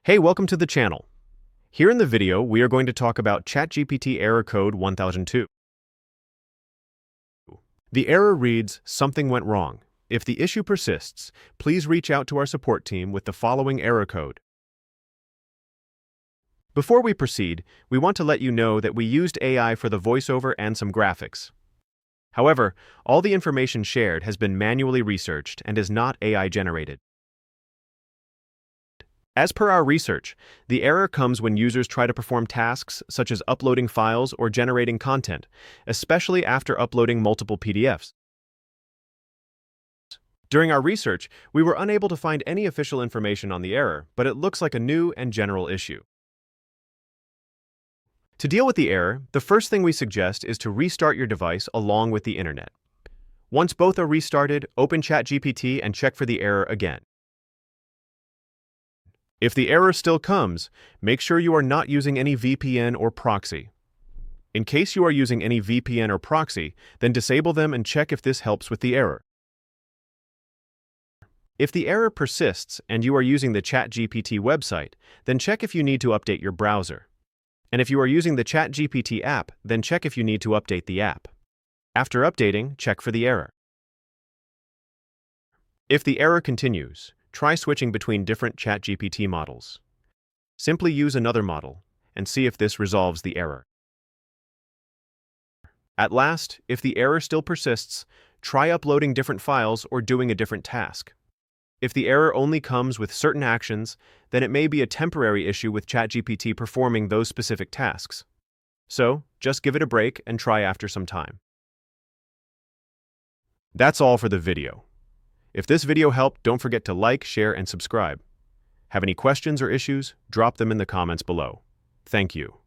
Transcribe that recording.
Hey, welcome to the channel. Here in the video, we are going to talk about ChatGPT Error Code 1002. The error reads, "Something went wrong. If the issue persists, please reach out to our support team with the following error code." Before we proceed, we want to let you know that we used AI for the voiceover and some graphics. However, all the information shared has been manually researched and is not AI generated. As per our research, the error comes when users try to perform tasks such as uploading files or generating content, especially after uploading multiple PDFs. During our research, we were unable to find any official information on the error, but it looks like a new and general issue. To deal with the error, the first thing we suggest is to restart your device along with the internet. Once both are restarted, open ChatGPT and check for the error again. If the error still comes, make sure you are not using any VPN or proxy. In case you are using any VPN or proxy, then disable them and check if this helps with the error. If the error persists and you are using the ChatGPT website, then check if you need to update your browser. And if you are using the ChatGPT app, then check if you need to update the app. After updating, check for the error. If the error continues, try switching between different ChatGPT models. Simply use another model and see if this resolves the error. At last, if the error still persists, try uploading different files or doing a different task. If the error only comes with certain actions, then it may be a temporary issue with ChatGPT performing those specific tasks. So, just give it a break and try after some time. That's all for the video. If this video helped, don't forget to like, share, and subscribe. Have any questions or issues? Drop them in the comments below. Thank you.